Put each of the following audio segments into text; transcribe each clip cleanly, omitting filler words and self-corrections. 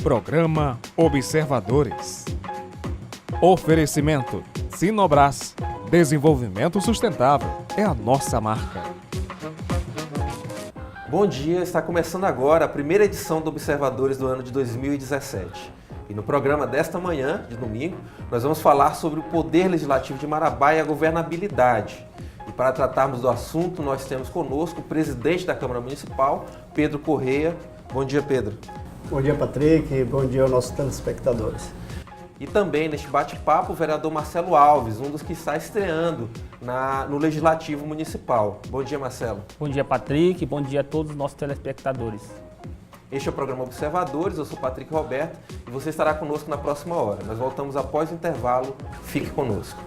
Programa Observadores. Oferecimento Sinobras. Desenvolvimento sustentável é a nossa marca. Bom dia, está começando agora a primeira edição do Observadores do ano de 2017. E no programa desta manhã, de domingo, nós vamos falar sobre o Poder Legislativo de Marabá e a governabilidade. E para tratarmos do assunto, nós temos conosco o presidente da Câmara Municipal, Pedro Correia. Bom dia, Pedro. Bom dia, Patrick. Bom dia aos nossos telespectadores. E também neste bate-papo o vereador Marcelo Alves, um dos que está estreando no Legislativo Municipal. Bom dia, Marcelo. Bom dia, Patrick. Bom dia a todos os nossos telespectadores. Este é o programa Observadores, eu sou Patrick Roberto e você estará conosco na próxima hora. Nós voltamos após o intervalo. Fique conosco.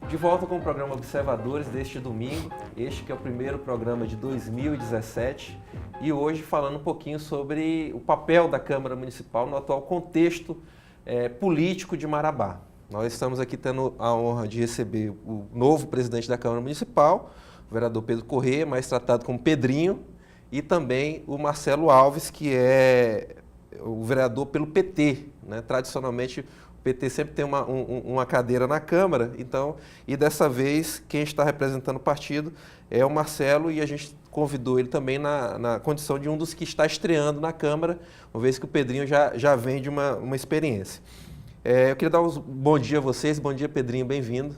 De volta com o programa Observadores deste domingo, este que é o primeiro programa de 2017 e hoje falando um pouquinho sobre o papel da Câmara Municipal no atual contexto político de Marabá. Nós estamos aqui tendo a honra de receber o novo presidente da Câmara Municipal, o vereador Pedro Correia, mais tratado como Pedrinho, e também o Marcelo Alves, que é o vereador pelo PT, né? Tradicionalmente o PT sempre tem uma cadeira na Câmara, então, e dessa vez quem está representando o partido é o Marcelo e a gente convidou ele também na condição de um dos que está estreando na Câmara, uma vez que o Pedrinho já vem de uma experiência. Eu queria dar um bom dia a vocês, bom dia Pedrinho, bem-vindo.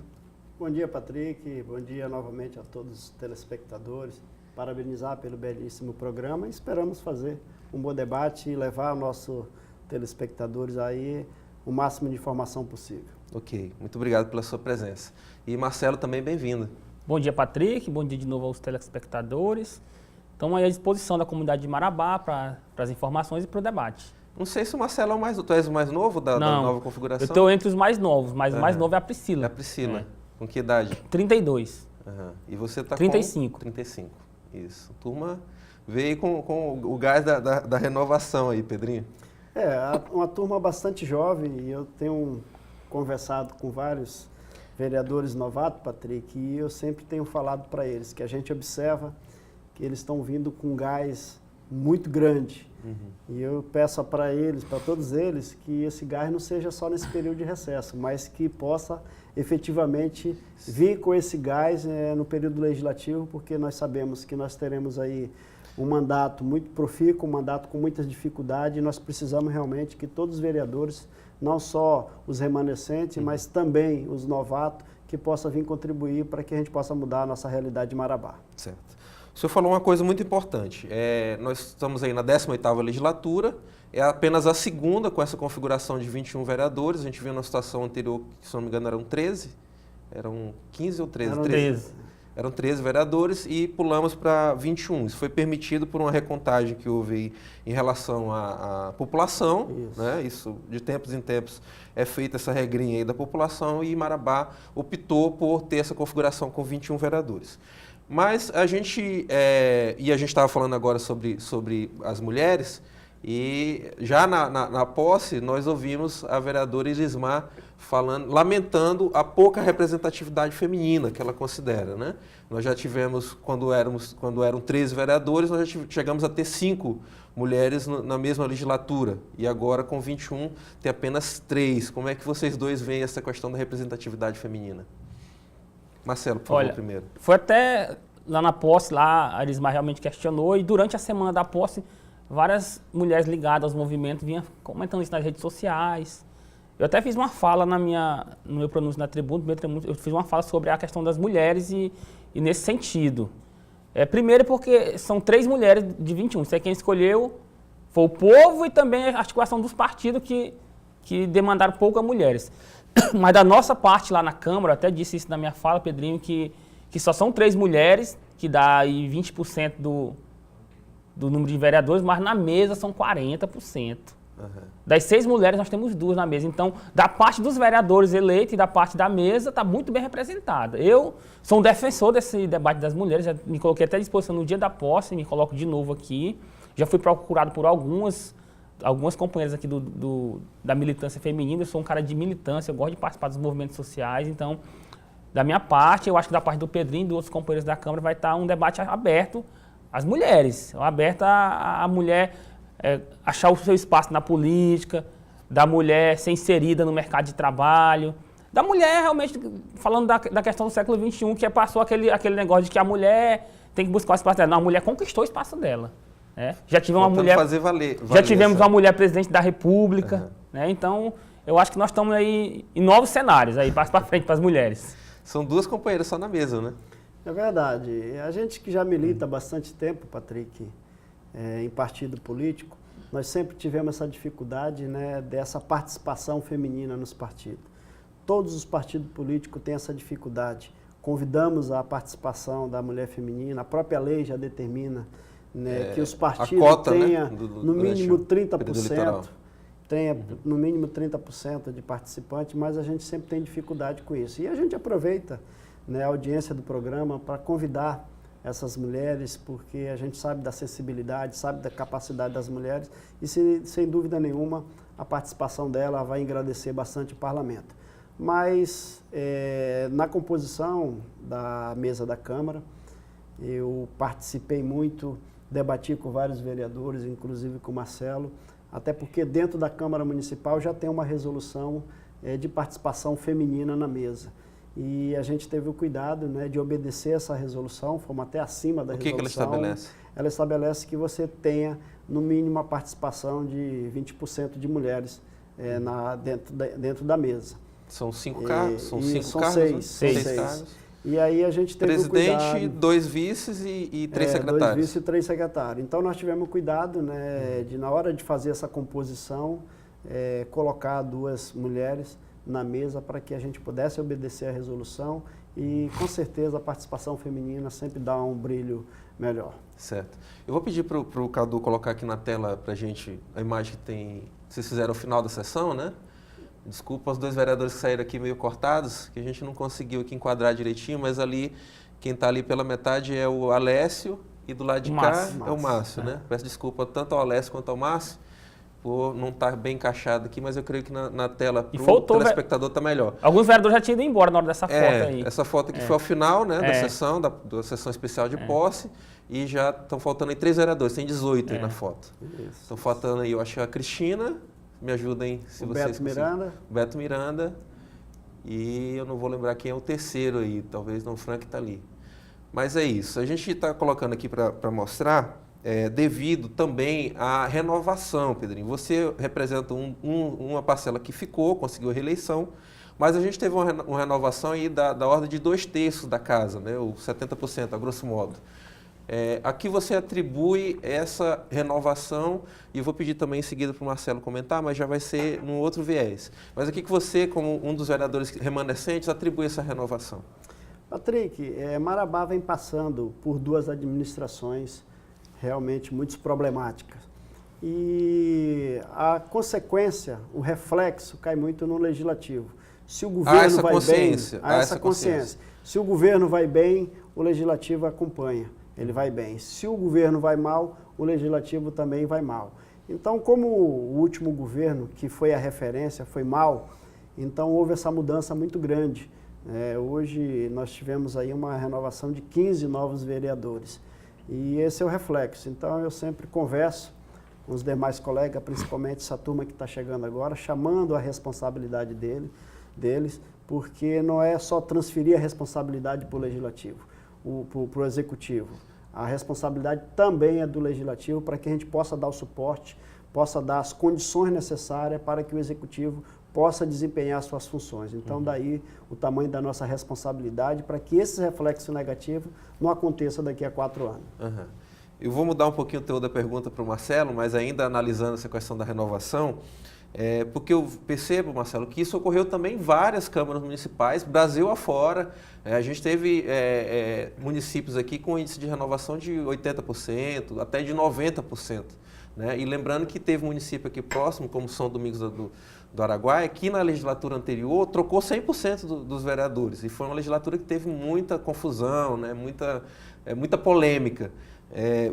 Bom dia, Patrick, bom dia novamente a todos os telespectadores, parabenizar pelo belíssimo programa e esperamos fazer um bom debate e levar aos nossos telespectadores aí o máximo de informação possível. Ok, muito obrigado pela sua presença. E Marcelo também bem-vindo. Bom dia, Patrick. Bom dia de novo aos telespectadores. Estamos aí à disposição da comunidade de Marabá para as informações e para o debate. Não sei se o Marcelo é o mais novo. Tu és o mais novo da nova configuração? Eu estou entre os mais novos, mas o mais novo é a Priscila. É a Priscila. Com que idade? 32. Uhum. E você está com? 35. 35. Isso. A turma veio com o gás da renovação aí, Pedrinho. Uma turma bastante jovem e eu tenho conversado com vários vereadores novatos, Patrick, e eu sempre tenho falado para eles que a gente observa que eles estão vindo com gás muito grande. Uhum. E eu peço para eles, para todos eles, que esse gás não seja só nesse período de recesso, mas que possa efetivamente vir com esse gás no período legislativo, porque nós sabemos que nós teremos aí um mandato muito profícuo, um mandato com muitas dificuldades, e nós precisamos realmente que todos os vereadores, não só os remanescentes, mas também os novatos, que possam vir contribuir para que a gente possa mudar a nossa realidade de Marabá. Certo. O senhor falou uma coisa muito importante. Nós estamos aí na 18ª legislatura, é apenas a segunda com essa configuração de 21 vereadores. A gente viu na situação anterior, que se não me engano eram 13, eram 15 ou 13? Eram 13. Eram 13 vereadores e pulamos para 21. Isso foi permitido por uma recontagem que houve aí em relação à população. Isso. Né? Isso, de tempos em tempos, é feita essa regrinha aí da população e Marabá optou por ter essa configuração com 21 vereadores. Mas a gente estava falando agora sobre as mulheres, e já na posse nós ouvimos a vereadora Irismar lamentando a pouca representatividade feminina que ela considera, né? Nós já tivemos, quando eram 13 vereadores, nós já chegamos a ter 5 mulheres na mesma legislatura, e agora com 21 tem apenas 3. Como é que vocês dois veem essa questão da representatividade feminina? Marcelo, por favor, primeiro. Foi até lá na posse, lá a Irismar realmente questionou, e durante a semana da posse, várias mulheres ligadas aos movimentos vinham comentando isso nas redes sociais. Eu até fiz uma fala no meu pronúncio na tribuna, eu fiz uma fala sobre a questão das mulheres e nesse sentido. Primeiro porque são 3 mulheres de 21, isso é quem escolheu, foi o povo e também a articulação dos partidos que demandaram pouco a mulheres. Mas da nossa parte lá na Câmara, eu até disse isso na minha fala, Pedrinho, que só são 3 mulheres, que dá aí 20% do número de vereadores, mas na mesa são 40%. Uhum. Das 6 mulheres, nós temos 2 na mesa. Então, da parte dos vereadores eleitos e da parte da mesa, está muito bem representada. Eu sou um defensor desse debate das mulheres, já me coloquei até à disposição no dia da posse, me coloco de novo aqui. Já fui procurado por algumas algumas companheiras aqui da militância feminina, eu sou um cara de militância, eu gosto de participar dos movimentos sociais, então, da minha parte, eu acho que da parte do Pedrinho e dos outros companheiros da Câmara vai estar um debate aberto às mulheres, aberto a mulher achar o seu espaço na política, da mulher ser inserida no mercado de trabalho, da mulher realmente, falando da questão do século XXI, que passou aquele negócio de que a mulher tem que buscar o espaço dela. Não, a mulher conquistou o espaço dela. Né? Já tivemos uma mulher, fazer valer já tivemos uma mulher presidente da República. Né? Então, eu acho que nós estamos aí em novos cenários aí para frente para as mulheres. São duas companheiras só na mesa, né? É verdade. A gente que já milita há bastante tempo, Patrick, em partido político, nós sempre tivemos essa dificuldade, né, dessa participação feminina nos partidos. Todos os partidos políticos têm essa dificuldade. Convidamos a participação da mulher feminina, a própria lei já determina, né, que os partidos tenham, né, no mínimo 30%, tenha no mínimo 30% de participantes, mas a gente sempre tem dificuldade com isso. E a gente aproveita, né, a audiência do programa para convidar essas mulheres, porque a gente sabe da sensibilidade, sabe da capacidade das mulheres e, sem dúvida nenhuma, a participação dela vai engrandecer bastante o parlamento. Mas, na composição da mesa da Câmara, eu participei muito, debati com vários vereadores, inclusive com o Marcelo, até porque dentro da Câmara Municipal já tem uma resolução de participação feminina na mesa. E a gente teve o cuidado, né, de obedecer essa resolução, fomos até acima da resolução. O que ela estabelece? Ela estabelece que você tenha, no mínimo, a participação de 20% de mulheres dentro da mesa. São 5 cargos? São 5 cargos? Seis, né? seis cargos. E aí a gente teve Presidente, o cuidado... 2 vices e 3 secretários. 2 vices e 3 secretários. Então nós tivemos cuidado, né, de, na hora de fazer essa composição, colocar 2 mulheres na mesa para que a gente pudesse obedecer à resolução e, com certeza, a participação feminina sempre dá um brilho melhor. Certo. Eu vou pedir para o Cadu colocar aqui na tela para a gente a imagem que vocês fizeram ao final da sessão, né? Desculpa os 2 vereadores que saíram aqui meio cortados, que a gente não conseguiu aqui enquadrar direitinho, mas ali, quem está ali pela metade é o Alessio e do lado de cá é o Márcio, né? Peço desculpa tanto ao Alessio quanto ao Márcio, por não estar bem encaixado aqui, mas eu creio que na tela para o telespectador está melhor. Alguns vereadores já tinham ido embora na hora dessa foto aí. Essa foto aqui foi ao final, né, da sessão, da sessão especial de posse, e já estão faltando aí 3 vereadores, tem 18 aí na foto. Estão faltando aí, eu acho, a Cristina, me ajudem se vocês conseguem. Beto Miranda, e eu não vou lembrar quem é o terceiro aí, talvez não, o Frank está ali. Mas é isso, a gente está colocando aqui para mostrar... devido também à renovação, Pedrinho. Você representa uma parcela que ficou, conseguiu a reeleição, mas a gente teve uma renovação aí da ordem de 2/3 da casa, né, ou 70%, a grosso modo. Aqui você atribui essa renovação, e eu vou pedir também em seguida para o Marcelo comentar, mas já vai ser num outro viés. Mas aqui que você, como um dos vereadores remanescentes, atribui essa renovação. Patrick, Marabá vem passando por 2 administrações realmente muito problemáticas. E a consequência, o reflexo, cai muito no legislativo. Se o governo vai bem, há essa consciência. Se o governo vai bem, o legislativo acompanha, ele vai bem. Se o governo vai mal, o legislativo também vai mal. Então, como o último governo, que foi a referência, foi mal, então houve essa mudança muito grande. Hoje nós tivemos aí uma renovação de 15 novos vereadores. E esse é o reflexo. Então, eu sempre converso com os demais colegas, principalmente essa turma que está chegando agora, chamando a responsabilidade deles, porque não é só transferir a responsabilidade para o legislativo, para o executivo. A responsabilidade também é do legislativo para que a gente possa dar o suporte, possa dar as condições necessárias para que o executivo possa desempenhar suas funções. Então, daí o tamanho da nossa responsabilidade para que esse reflexo negativo não aconteça daqui a 4 anos. Eu vou mudar um pouquinho o teor da pergunta para o Marcelo, mas ainda analisando essa questão da renovação, porque eu percebo, Marcelo, que isso ocorreu também em várias câmaras municipais, Brasil afora. A gente teve municípios aqui com índice de renovação de 80%, até de 90%. Né? E lembrando que teve município aqui próximo, como São Domingos do Araguaia, que na legislatura anterior trocou 100% dos vereadores. E foi uma legislatura que teve muita confusão, né? muita polêmica.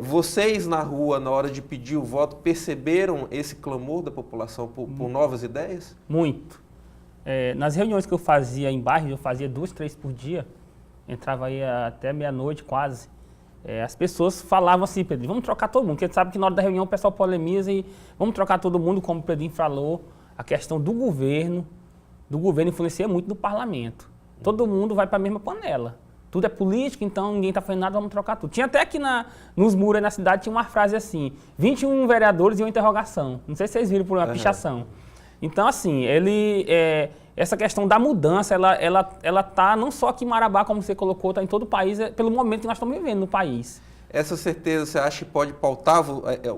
Vocês na rua, na hora de pedir o voto, perceberam esse clamor da população por novas ideias? Muito. Nas reuniões que eu fazia em bairros, eu fazia 2, 3 por dia, entrava aí até meia-noite quase. As pessoas falavam assim, Pedrinho, vamos trocar todo mundo, porque a gente sabe que na hora da reunião o pessoal polemiza e vamos trocar todo mundo, como o Pedrinho falou, a questão do governo influencia muito no parlamento. Todo mundo vai para a mesma panela. Tudo é político, então ninguém está fazendo nada, vamos trocar tudo. Tinha até aqui nos muros aí na cidade, tinha uma frase assim, 21 vereadores e uma interrogação. Não sei se vocês viram por uma pichação. Então, assim, essa questão da mudança, ela tá não só aqui em Marabá, como você colocou, está em todo o país, pelo momento que nós estamos vivendo no país. Essa certeza você acha que pode pautar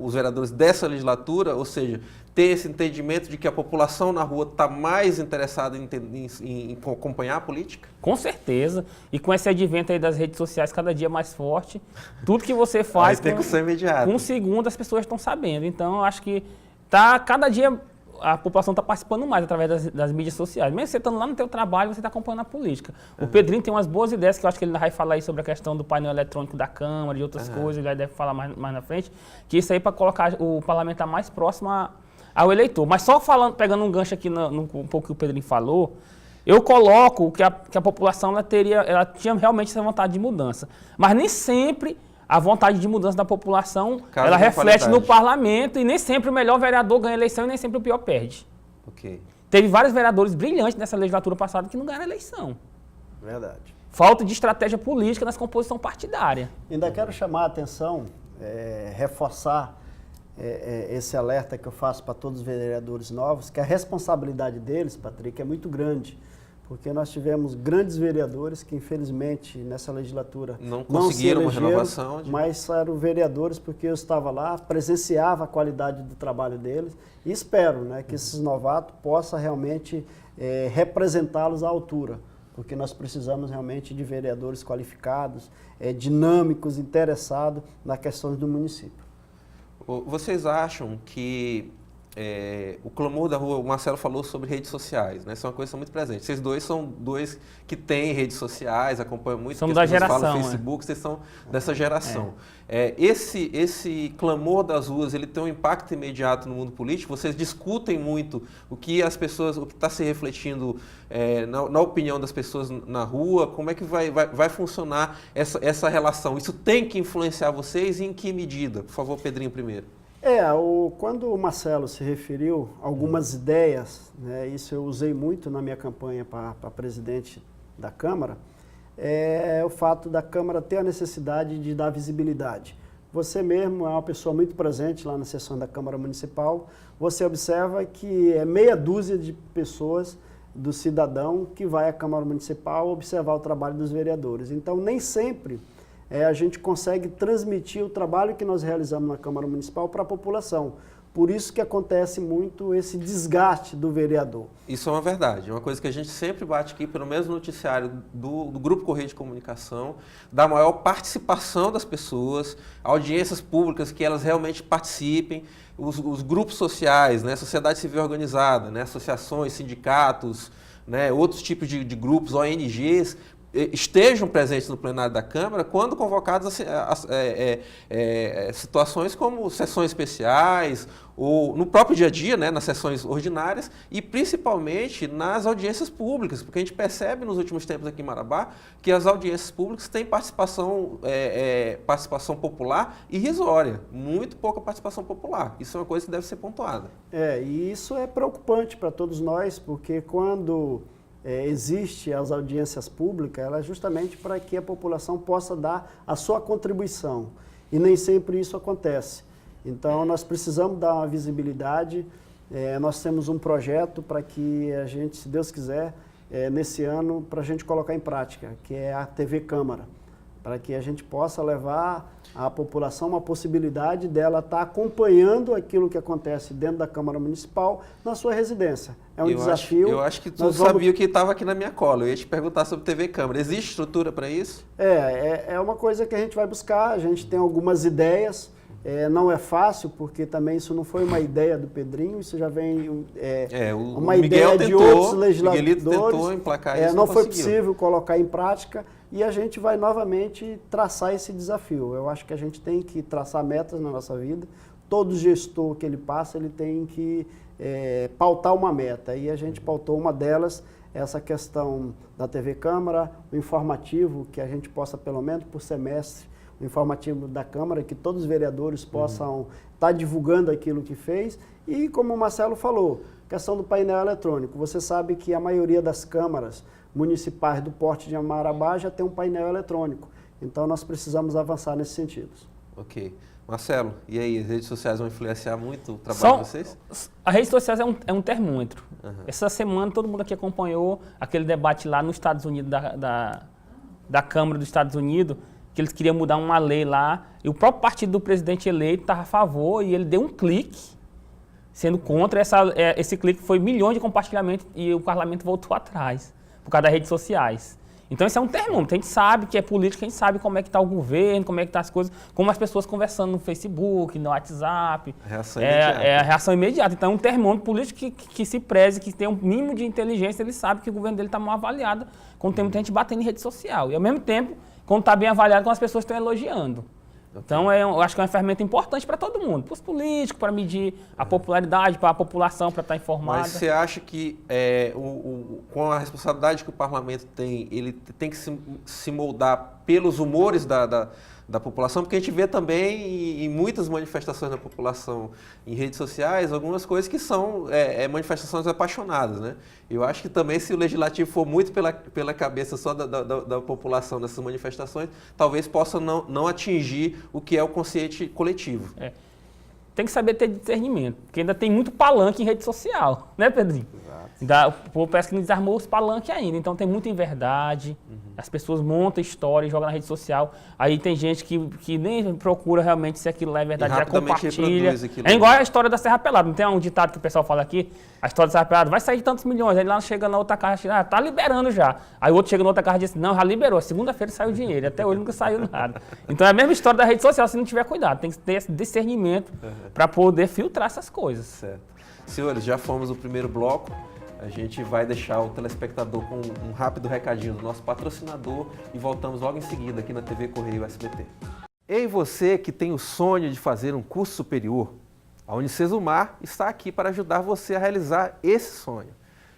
os vereadores dessa legislatura, ou seja, ter esse entendimento de que a população na rua está mais interessada em acompanhar a política? Com certeza. E com esse advento aí das redes sociais cada dia mais forte, tudo que você faz tem que ser imediato. Com um segundo as pessoas estão sabendo. Então, eu acho que cada dia a população está participando mais através das mídias sociais. Mesmo você estando lá no teu trabalho, você está acompanhando a política. O Pedrinho tem umas boas ideias, que eu acho que ele vai falar aí sobre a questão do painel eletrônico da Câmara e outras coisas, ele deve falar mais na frente, que isso aí para colocar o parlamentar mais próximo ao eleitor. Mas só pegando um gancho aqui um pouco que o Pedrinho falou, eu coloco que a população ela tinha realmente essa vontade de mudança. Mas nem sempre a vontade de mudança da população, ela reflete no parlamento e nem sempre o melhor vereador ganha a eleição e nem sempre o pior perde. Okay. Teve vários vereadores brilhantes nessa legislatura passada que não ganharam a eleição. Verdade. Falta de estratégia política nas composição partidária. Ainda quero chamar a atenção, reforçar esse alerta que eu faço para todos os vereadores novos, que a responsabilidade deles, Patrick, é muito grande. Porque nós tivemos grandes vereadores que, infelizmente, nessa legislatura não conseguiram uma renovação. Mas eram vereadores porque eu estava lá, presenciava a qualidade do trabalho deles e espero, né, que esses novatos possam realmente representá-los à altura. Porque nós precisamos realmente de vereadores qualificados, dinâmicos, interessados nas questões do município. Vocês acham que o clamor da rua, o Marcelo falou sobre redes sociais, né? Isso é uma coisa muito presente. Vocês dois são dois que têm redes sociais, acompanham muito. Somos da geração. Falam Facebook, vocês são dessa geração. Esse clamor das ruas, ele tem um impacto imediato no mundo político? Vocês discutem muito o que as pessoas, o que está se refletindo na opinião das pessoas na rua? Como é que vai funcionar essa relação? Isso tem que influenciar vocês e em que medida? Por favor, Pedrinho primeiro. Quando o Marcelo se referiu a algumas ideias, né, isso eu usei muito na minha campanha para presidente da Câmara, é o fato da Câmara ter a necessidade de dar visibilidade. Você mesmo é uma pessoa muito presente lá na sessão da Câmara Municipal, você observa que é meia dúzia de pessoas, do cidadão, que vai à Câmara Municipal observar o trabalho dos vereadores. Então, nem sempre a gente consegue transmitir o trabalho que nós realizamos na Câmara Municipal para a população. Por isso que acontece muito esse desgaste do vereador. Isso é uma verdade, é uma coisa que a gente sempre bate aqui, pelo menos no noticiário do Grupo Correio de Comunicação, da maior participação das pessoas, audiências públicas que elas realmente participem, os grupos sociais, né, sociedade civil organizada, né, associações, sindicatos, né, outros tipos de grupos, ONGs, estejam presentes no plenário da Câmara quando convocados a situações como sessões especiais ou no próprio dia a dia, né, nas sessões ordinárias e principalmente nas audiências públicas, porque a gente percebe nos últimos tempos aqui em Marabá que as audiências públicas têm participação popular irrisória, muito pouca participação popular. Isso é uma coisa que deve ser pontuada. E isso é preocupante para todos nós, porque quando existe as audiências públicas, ela é justamente para que a população possa dar a sua contribuição. E nem sempre isso acontece. Então, nós precisamos dar uma visibilidade. Nós temos um projeto para que a gente, se Deus quiser, nesse ano, para a gente colocar em prática, que é a TV Câmara, para que a gente possa levar à população uma possibilidade dela estar acompanhando aquilo que acontece dentro da Câmara Municipal na sua residência. É um desafio. Eu acho que tu sabia o que estava aqui na minha cola. Eu ia te perguntar sobre TV Câmara. Existe estrutura para isso? É uma coisa que a gente vai buscar. A gente tem algumas ideias. Não é fácil, porque também isso não foi uma ideia do Pedrinho, isso já vem uma o Miguel ideia de outros legisladores. Miguelito tentou emplacar isso, não foi conseguiu. possível colocar em prática e a gente vai novamente traçar esse desafio. Eu acho que a gente tem que traçar metas na nossa vida. Todo gestor que ele passa, ele tem que pautar uma meta. E a gente pautou uma delas, essa questão da TV Câmara, o informativo, que a gente possa, pelo menos por semestre, o informativo da Câmara, que todos os vereadores possam estar divulgando aquilo que fez. E como o Marcelo falou, questão do painel eletrônico. Você sabe que a maioria das câmaras municipais do porte de Marabá já tem um painel eletrônico. Então nós precisamos avançar nesse sentido. Ok. Marcelo, e aí, as redes sociais vão influenciar muito o trabalho de vocês? As redes sociais é um termômetro. Essa semana todo mundo aqui acompanhou aquele debate lá nos Estados Unidos, da Câmara dos Estados Unidos, que eles queriam mudar uma lei lá, e o próprio partido do presidente eleito estava a favor, e ele deu um clique, sendo contra. Esse clique foi milhões de compartilhamentos, e o parlamento voltou atrás, por causa das redes sociais. Então esse é um termômetro, a gente sabe que é política, a gente sabe como é que está o governo, como é que estão as coisas, como as pessoas conversando no Facebook, no WhatsApp. A reação imediata. É a reação imediata. Então é um termômetro político que se preze, que tem um mínimo de inteligência, ele sabe que o governo dele está mal avaliado, quando tem muita gente batendo em rede social. E ao mesmo tempo, quando está bem avaliado, quando as pessoas estão elogiando. Então, eu acho que é uma ferramenta importante para todo mundo, para os políticos, para medir a popularidade, para a população, para estar informada. Mas você acha que, com a responsabilidade que o parlamento tem, ele tem que se moldar pelos humores da população? Porque a gente vê também em muitas manifestações da população em redes sociais, algumas coisas que são manifestações apaixonadas, né? Eu acho que também, se o legislativo for muito pela cabeça só da população nessas manifestações, talvez possa não atingir o que é o consciente coletivo. Tem que saber ter discernimento, porque ainda tem muito palanque em rede social, né, Pedrinho? O povo parece que não desarmou os palanques ainda, então tem muita inverdade, as pessoas montam história e jogam na rede social, aí tem gente que nem procura realmente se aquilo lá é verdade, já compartilha. É igual a história da Serra Pelada, não tem um ditado que o pessoal fala aqui? A história da Serra Pelada vai sair de tantos milhões, aí lá chega na outra casa, tá liberando já. Aí o outro chega na outra casa e diz, não, já liberou, segunda-feira saiu o dinheiro, até hoje nunca saiu nada. Então é a mesma história da rede social, se não tiver cuidado, tem que ter esse discernimento para poder filtrar essas coisas. Certo. Senhores, já fomos no primeiro bloco. A gente vai deixar o telespectador com um rápido recadinho do nosso patrocinador e voltamos logo em seguida aqui na TV Correio SBT. Ei, você que tem o sonho de fazer um curso superior, a Unicesumar está aqui para ajudar você a realizar esse sonho.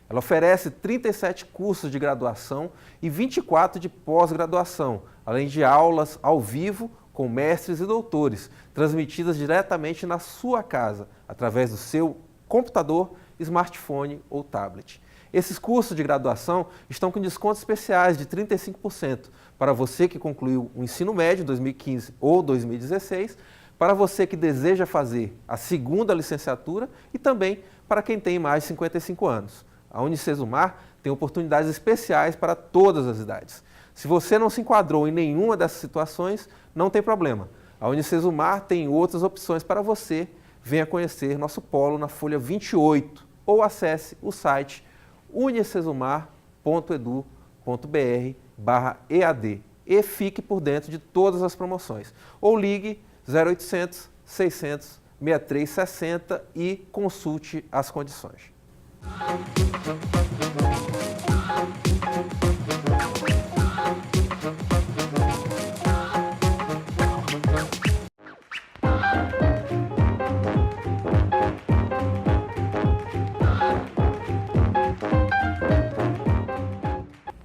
Ela oferece 37 cursos de graduação e 24 de pós-graduação, além de aulas ao vivo com mestres e doutores, transmitidas diretamente na sua casa, através do seu computador, smartphone ou tablet. Esses cursos de graduação estão com descontos especiais de 35% para você que concluiu o ensino médio em 2015 ou 2016, para você que deseja fazer a segunda licenciatura e também para quem tem mais de 55 anos. A Unicesumar tem oportunidades especiais para todas as idades. Se você não se enquadrou em nenhuma dessas situações, não tem problema. A Unicesumar tem outras opções para você. Venha conhecer nosso polo na folha 28 ou acesse o site unicesumar.edu.br/EAD e fique por dentro de todas as promoções. Ou ligue 0800 600 6360 e consulte as condições.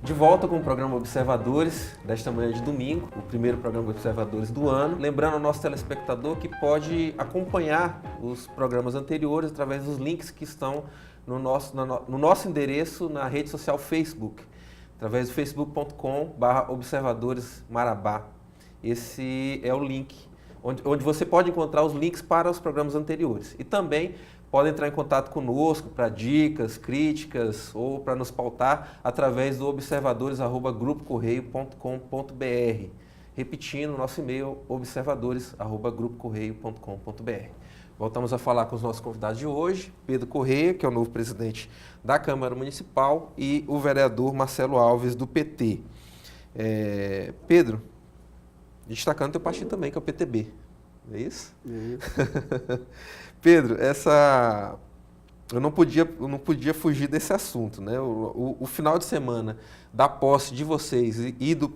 De volta com o programa Observadores, desta manhã de domingo, o primeiro programa Observadores do ano. Lembrando ao nosso telespectador que pode acompanhar os programas anteriores através dos links que estão no nosso endereço na rede social Facebook, através do facebook.com/observadoresmarabá. Esse é o link, onde você pode encontrar os links para os programas anteriores. E também pode entrar em contato conosco para dicas, críticas ou para nos pautar através do observadores@grupocorreio.com.br. Repetindo, nosso e-mail observadores@grupocorreio.com.br. Voltamos a falar com os nossos convidados de hoje, Pedro Correia, que é o novo presidente da Câmara Municipal, e o vereador Marcelo Alves, do PT. Pedro, destacando o teu partido também, que é o PTB. não é isso? Isso. Pedro, eu não podia fugir desse assunto, né? O final de semana da posse de vocês e do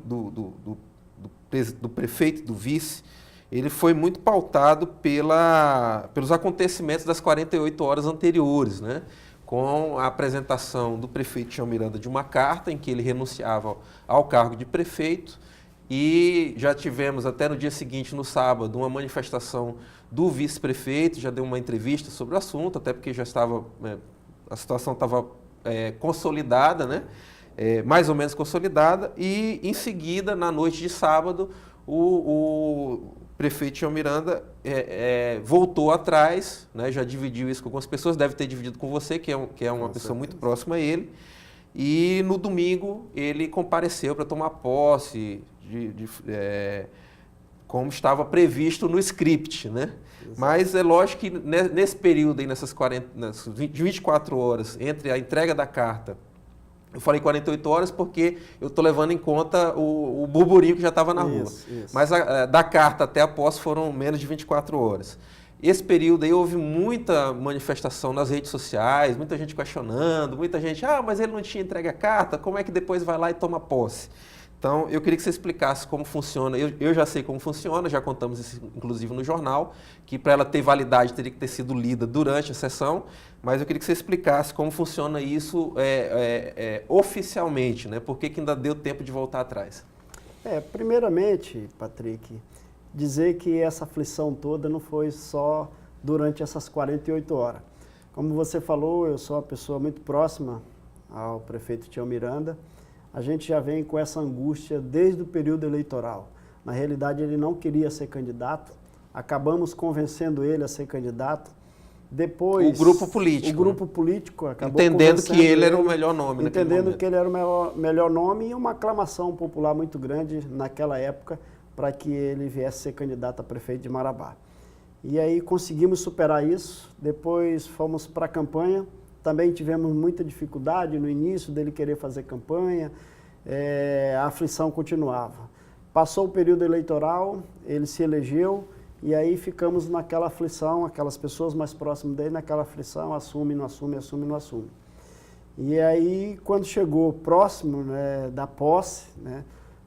prefeito e do vice, ele foi muito pautado pelos acontecimentos das 48 horas anteriores, né? Com a apresentação do prefeito Tião Miranda de uma carta em que ele renunciava ao cargo de prefeito, e já tivemos até no dia seguinte, no sábado, uma manifestação do vice-prefeito, já deu uma entrevista sobre o assunto, até porque já estava, a situação estava consolidada, né? Mais ou menos consolidada, e em seguida, na noite de sábado, o prefeito Tião Miranda voltou atrás, né? Já dividiu isso com algumas pessoas, deve ter dividido com você, que é uma pessoa muito próxima a ele, e no domingo ele compareceu para tomar posse, como estava previsto no script, né? Exato. Mas é lógico que nesse período aí, nessas 24 horas, entre a entrega da carta, eu falei 48 horas porque eu estou levando em conta o burburinho que já estava na rua. Isso. Mas da carta até a posse foram menos de 24 horas. Esse período aí houve muita manifestação nas redes sociais, muita gente questionando, muita gente, mas ele não tinha entregue a carta, como é que depois vai lá e toma posse? Então, eu queria que você explicasse como funciona. Eu já sei como funciona, já contamos isso inclusive no jornal, que para ela ter validade teria que ter sido lida durante a sessão, mas eu queria que você explicasse como funciona isso oficialmente, né? Por que ainda deu tempo de voltar atrás? Primeiramente, Patrick, dizer que essa aflição toda não foi só durante essas 48 horas. Como você falou, eu sou uma pessoa muito próxima ao prefeito Tião Miranda. A gente já vem com essa angústia desde o período eleitoral. Na realidade, ele não queria ser candidato, acabamos convencendo ele a ser candidato. Depois, o grupo político. O grupo político acabou entendendo que ele era o melhor nome naquele momento. Entendendo que ele era o melhor nome, e uma aclamação popular muito grande naquela época para que ele viesse ser candidato a prefeito de Marabá. E aí conseguimos superar isso, depois fomos para a campanha. Também tivemos muita dificuldade no início dele querer fazer campanha, a aflição continuava. Passou o período eleitoral, ele se elegeu, e aí ficamos naquela aflição, aquelas pessoas mais próximas dele naquela aflição, assume, não assume, assume, não assume. E aí, quando chegou próximo, né, da posse, né,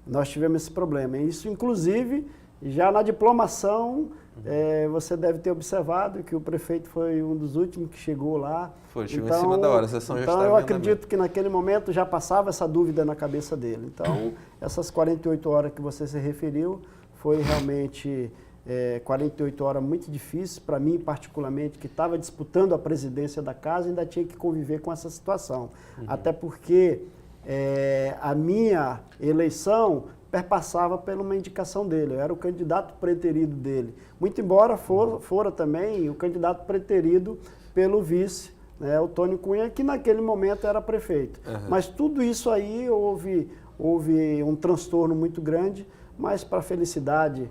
nós tivemos esse problema. E isso, inclusive, já na diplomação, você deve ter observado que o prefeito foi um dos últimos que chegou lá. Chegou em cima da hora, a sessão já estava eu acredito que naquele momento já passava essa dúvida na cabeça dele. Então, essas 48 horas que você se referiu, foi realmente 48 horas muito difíceis, para mim particularmente, que estava disputando a presidência da casa, ainda tinha que conviver com essa situação. Até porque a minha eleição perpassava por uma indicação dele, eu era o candidato preterido dele. Muito embora fora também o candidato preterido pelo vice, né, o Tony Cunha, que naquele momento era prefeito. Mas tudo isso aí houve um transtorno muito grande, mas para a felicidade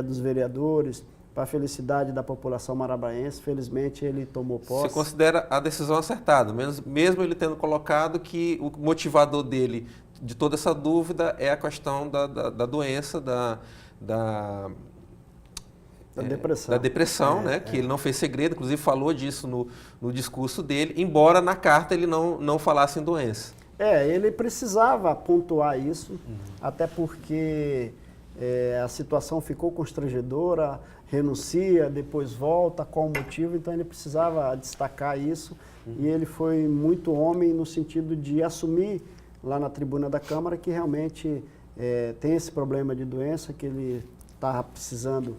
dos vereadores, para a felicidade da população marabaense, felizmente ele tomou posse. Você considera a decisão acertada, mesmo ele tendo colocado que o motivador dele de toda essa dúvida é a questão da doença, da depressão, da depressão, né? Que ele não fez segredo, inclusive falou disso no discurso dele, embora na carta ele não falasse em doença. Ele precisava pontuar isso, até porque a situação ficou constrangedora, renuncia, depois volta, qual o motivo, então ele precisava destacar isso, e ele foi muito homem no sentido de assumir lá na tribuna da Câmara que realmente tem esse problema de doença, que ele estava precisando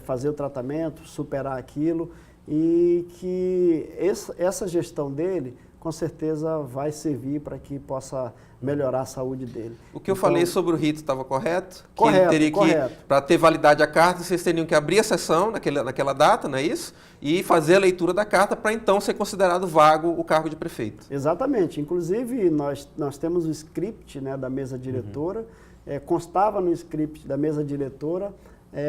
fazer o tratamento, superar aquilo, e que essa gestão dele com certeza vai servir para que possa melhorar a saúde dele. O que eu falei sobre o rito estava correto? Correto, que ele teria correto. Para ter validade a carta, vocês teriam que abrir a sessão naquela data, não é isso? E fazer a leitura da carta para então ser considerado vago o cargo de prefeito. Exatamente. Inclusive, nós temos o script, né, da mesa diretora, constava no script da mesa diretora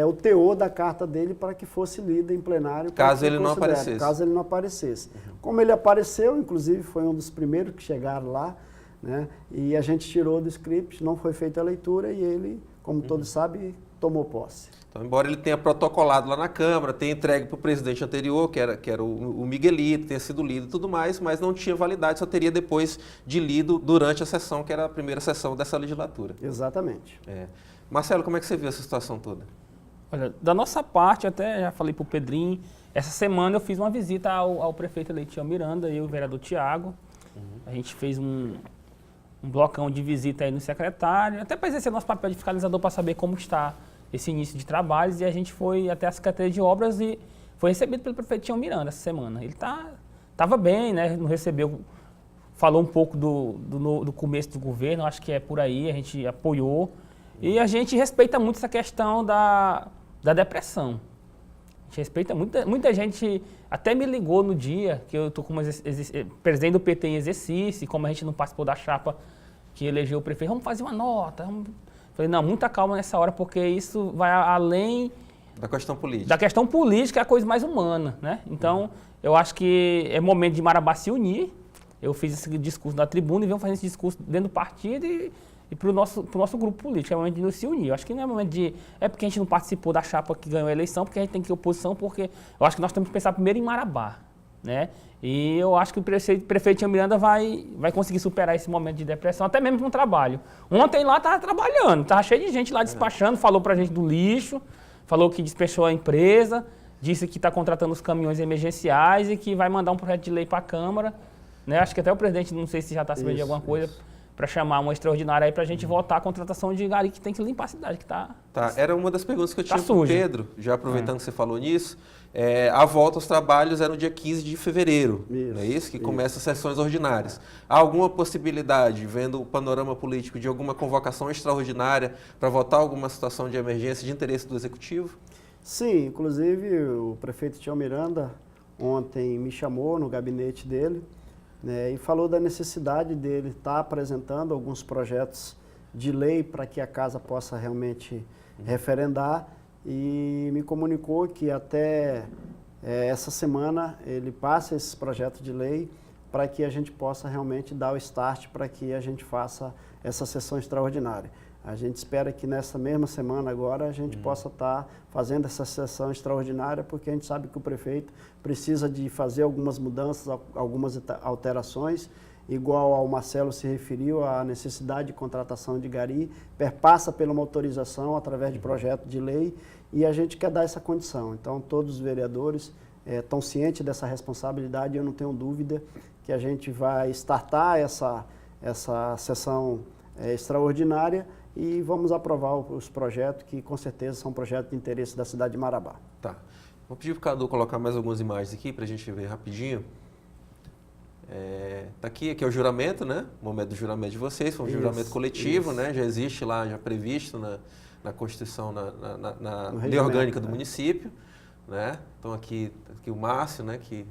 o teor da carta dele para que fosse lida em plenário. Caso ele não aparecesse. Caso ele não aparecesse. Como ele apareceu, inclusive foi um dos primeiros que chegaram lá, né? E a gente tirou do script, não foi feita a leitura e ele, como todos sabem, tomou posse. Então, embora ele tenha protocolado lá na Câmara, tenha entregue para o presidente anterior, que era o Miguelito, tenha sido lido e tudo mais, mas não tinha validade, só teria depois de lido durante a sessão, que era a primeira sessão dessa legislatura. Exatamente. Marcelo, como é que você viu essa situação toda? Olha, da nossa parte, até já falei para o Pedrinho, essa semana eu fiz uma visita ao prefeito eleito Tião Miranda e o vereador Tiago. A gente fez um blocão de visita aí no secretário, até para exercer nosso papel de fiscalizador para saber como está esse início de trabalhos, e a gente foi até a Secretaria de Obras e foi recebido pelo prefeito Tião Miranda essa semana. Ele estava bem, né? Não recebeu, falou um pouco do começo do governo, acho que é por aí, a gente apoiou. E a gente respeita muito essa questão da depressão. A gente respeita, muita gente até me ligou no dia que eu estou como presidente do PT em exercício, e como a gente não participou da chapa que elegeu o prefeito, vamos fazer uma nota. Falei, não, muita calma nessa hora, porque isso vai além da questão política. Da questão política, é a coisa mais humana, né? Então, eu acho que é momento de Marabá se unir. Eu fiz esse discurso na tribuna e venho fazendo esse discurso dentro do partido e para o nosso grupo político. É momento de nos se unir. Eu acho que não é momento de... É porque a gente não participou da chapa que ganhou a eleição, porque a gente tem que ter oposição, porque eu acho que nós temos que pensar primeiro em Marabá, né? E eu acho que o prefeito Tião Miranda vai conseguir superar esse momento de depressão, até mesmo no trabalho. Ontem lá estava trabalhando, estava cheio de gente lá despachando, falou para a gente do lixo, falou que despechou a empresa, disse que está contratando os caminhões emergenciais e que vai mandar um projeto de lei para a Câmara, né? Acho que até o presidente, não sei se já está sabendo de alguma coisa, para chamar uma extraordinária aí para a gente votar a contratação de gari, que tem que limpar a cidade, que está... Tá, era uma das perguntas que eu tinha para o suja. Pedro, já aproveitando que você falou nisso. A volta aos trabalhos é no dia 15 de fevereiro, não é isso? Que começa as sessões ordinárias. Há alguma possibilidade, vendo o panorama político, de alguma convocação extraordinária para votar alguma situação de emergência de interesse do Executivo? Sim, inclusive o prefeito Tião Miranda ontem me chamou no gabinete dele, né, e falou da necessidade dele estar apresentando alguns projetos de lei para que a casa possa realmente referendar, e me comunicou que até essa semana ele passa esses projetos de lei para que a gente possa realmente dar o start para que a gente faça essa sessão extraordinária. A gente espera que nessa mesma semana agora a gente possa estar fazendo essa sessão extraordinária, porque a gente sabe que o prefeito precisa de fazer algumas mudanças, algumas alterações, igual ao Marcelo se referiu, a necessidade de contratação de gari, perpassa pela uma autorização através de projeto de lei, e a gente quer dar essa condição. Então, todos os vereadores estão cientes dessa responsabilidade, e eu não tenho dúvida que a gente vai startar essa sessão extraordinária e vamos aprovar os projetos, que com certeza são projetos de interesse da cidade de Marabá. Tá. Vou pedir para o Cadu colocar mais algumas imagens aqui para a gente ver rapidinho. Tá aqui é o juramento, né? O momento do juramento de vocês, foi um juramento coletivo, né? Já existe lá, já previsto na Constituição, na lei orgânica do município, né? Então aqui o Márcio, né? Que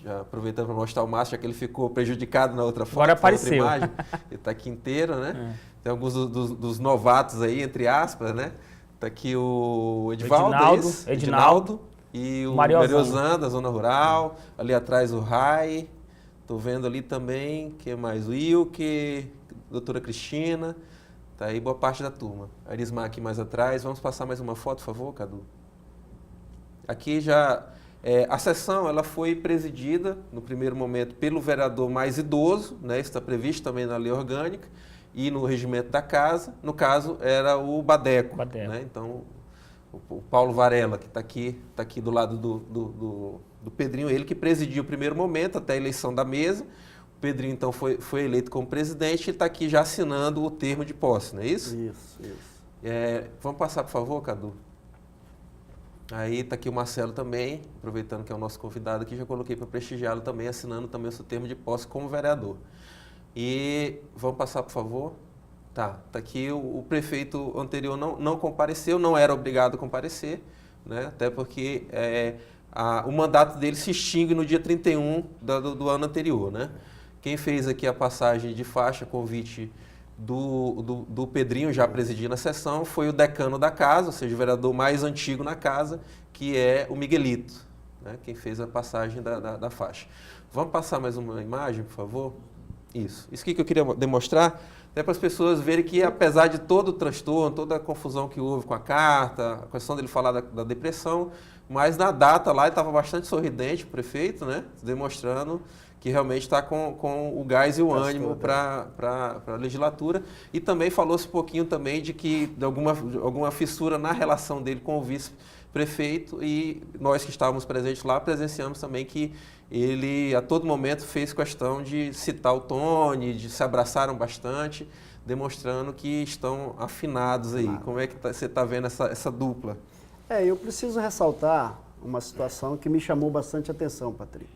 já aproveitando para mostrar o Márcio, já que ele ficou prejudicado na outra foto, agora apareceu. Na outra imagem, ele está aqui inteiro, né? Tem alguns dos novatos aí, entre aspas, né? Está aqui o Edinaldo e o Mariozan, da Zona Rural, ali atrás o Rai. Estou vendo ali também, que mais? O Ilke, doutora Cristina, tá aí boa parte da turma. A Arismar aqui mais atrás. Vamos passar mais uma foto, por favor, Cadu? Aqui já, a sessão ela foi presidida, no primeiro momento, pelo vereador mais idoso, né? Isso está previsto também na lei orgânica e no regimento da casa. No caso, era o Badeco. Né? Então, o Paulo Varela, que está aqui do lado do Pedrinho, ele que presidiu o primeiro momento, até a eleição da mesa. O Pedrinho, então, foi eleito como presidente e está aqui já assinando o termo de posse, não é isso? Isso. Vamos passar, por favor, Cadu? Aí está aqui o Marcelo também, aproveitando que é o nosso convidado aqui, já coloquei para prestigiá-lo também, assinando também o seu termo de posse como vereador. E vamos passar, por favor? Tá aqui o prefeito anterior não compareceu, não era obrigado a comparecer, né? Até porque o mandato dele se extingue no dia 31 do ano anterior, né? Quem fez aqui a passagem de faixa, convite do Pedrinho, já presidindo a sessão, foi o decano da casa, ou seja, o vereador mais antigo na casa, que é o Miguelito, né? Quem fez a passagem da faixa. Vamos passar mais uma imagem, por favor? Isso aqui que eu queria demonstrar, até para as pessoas verem que, apesar de todo o transtorno, toda a confusão que houve com a carta, a questão dele falar da depressão, mas na data lá ele estava bastante sorridente, o prefeito, né? Demonstrando que realmente está com o gás e o ânimo para a legislatura. E também falou-se um pouquinho também de que de alguma fissura na relação dele com o vice-prefeito, e nós que estávamos presentes lá presenciamos também que ele a todo momento fez questão de citar o Tony, de se abraçaram bastante, demonstrando que estão afinados aí. Como é que você está vendo essa dupla? Eu preciso ressaltar uma situação que me chamou bastante atenção, Patrick.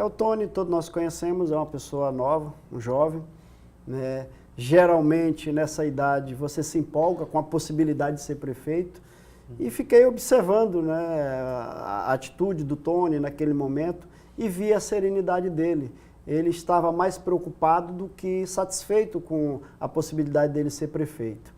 O Tony, todos nós conhecemos, é uma pessoa nova, um jovem, né? Geralmente, nessa idade, você se empolga com a possibilidade de ser prefeito. E fiquei observando, né, a atitude do Tony naquele momento e vi a serenidade dele. Ele estava mais preocupado do que satisfeito com a possibilidade dele ser prefeito.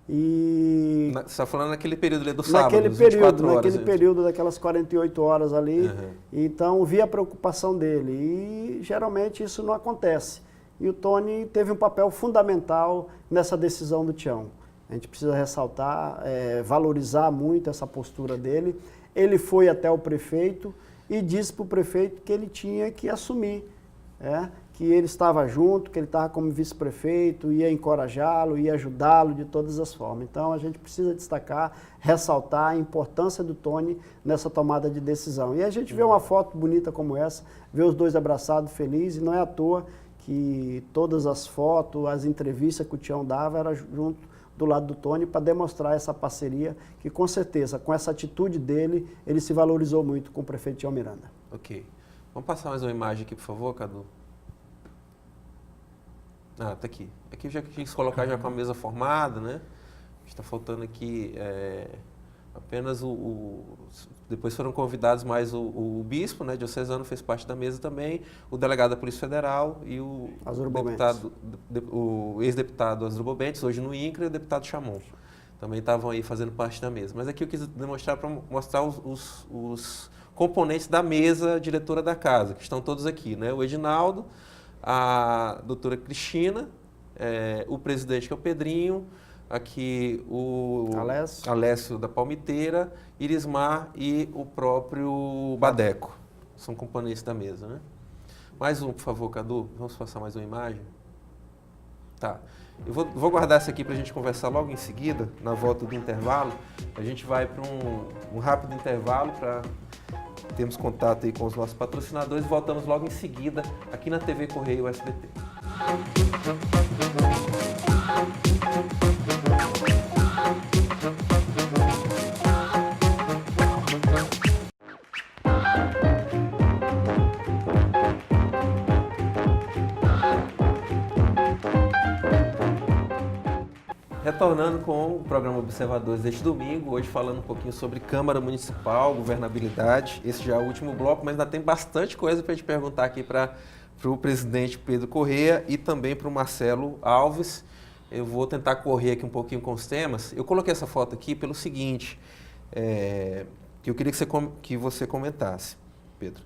E Você está falando naquele período ali do sábado, naquele dos 24 horas. Naquele período daquelas 48 horas ali. Então, vi a preocupação dele. E geralmente isso não acontece. E o Tony teve um papel fundamental nessa decisão do Tião. A gente precisa ressaltar, valorizar muito essa postura dele. Ele foi até o prefeito e disse para o prefeito que ele tinha que assumir, que ele estava junto, que ele estava como vice-prefeito, ia encorajá-lo, ia ajudá-lo de todas as formas. Então, a gente precisa destacar, ressaltar a importância do Tony nessa tomada de decisão. E a gente vê uma foto bonita como essa, vê os dois abraçados, felizes, e não é à toa que todas as fotos, as entrevistas que o Tião dava, era junto do lado do Tony, para demonstrar essa parceria, que com certeza, com essa atitude dele, ele se valorizou muito com o prefeito Tião Miranda. Ok. Vamos passar mais uma imagem aqui, por favor, Cadu? Tá aqui. Aqui eu já quis colocar já com a mesa formada, né? Está faltando aqui apenas depois foram convidados mais o bispo, né, diocesano, fez parte da mesa também, o delegado da Polícia Federal e o ex-deputado Asdrubal Bentes, hoje no INCRA, e o deputado Chamon. Também estavam aí fazendo parte da mesa. Mas aqui eu quis demonstrar para mostrar os componentes da mesa diretora da casa, que estão todos aqui, né? O Edinaldo, a doutora Cristina, o presidente, que é o Pedrinho, aqui o Alessio da Palmiteira, Irismar e o próprio Badeco. São componentes da mesa, né? Mais um, por favor, Cadu. Vamos passar mais uma imagem? Tá. Eu vou guardar essa aqui para a gente conversar logo em seguida, na volta do intervalo. A gente vai para um rápido intervalo para termos contato aí com os nossos patrocinadores e voltamos logo em seguida aqui na TV Correio SBT. Retornando com o programa Observadores deste domingo, hoje falando um pouquinho sobre Câmara Municipal, governabilidade. Esse já é o último bloco, mas ainda tem bastante coisa para a gente perguntar aqui para o presidente Pedro Corrêa e também para o Marcelo Alves. Eu vou tentar correr aqui um pouquinho com os temas. Eu coloquei essa foto aqui pelo seguinte, que eu queria que você comentasse, Pedro.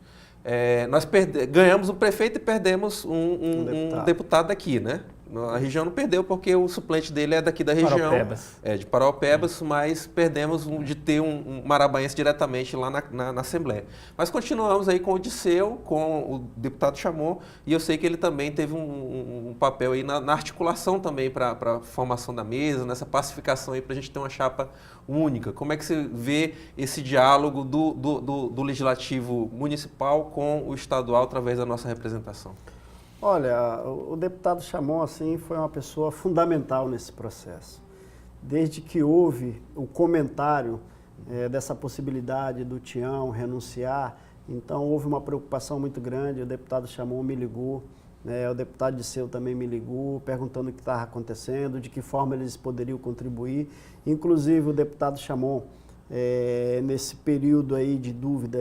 Nós ganhamos um prefeito e perdemos um deputado daqui, né? A região não perdeu porque o suplente dele é daqui da região. Paraupebas. De Paraupebas, mas perdemos de ter um marabaense diretamente lá na Assembleia. Mas continuamos aí com o Odisseu, com o deputado Chamon, e eu sei que ele também teve um papel aí na articulação também para a formação da mesa, nessa pacificação aí para a gente ter uma chapa única. Como é que você vê esse diálogo do Legislativo Municipal com o estadual através da nossa representação? Olha, o deputado Chamon, assim, foi uma pessoa fundamental nesse processo. Desde que houve o comentário dessa possibilidade do Tião renunciar, então houve uma preocupação muito grande, o deputado Chamon me ligou, o deputado Disseu também me ligou, perguntando o que estava acontecendo, de que forma eles poderiam contribuir. Inclusive o deputado Chamon, nesse período aí de dúvida,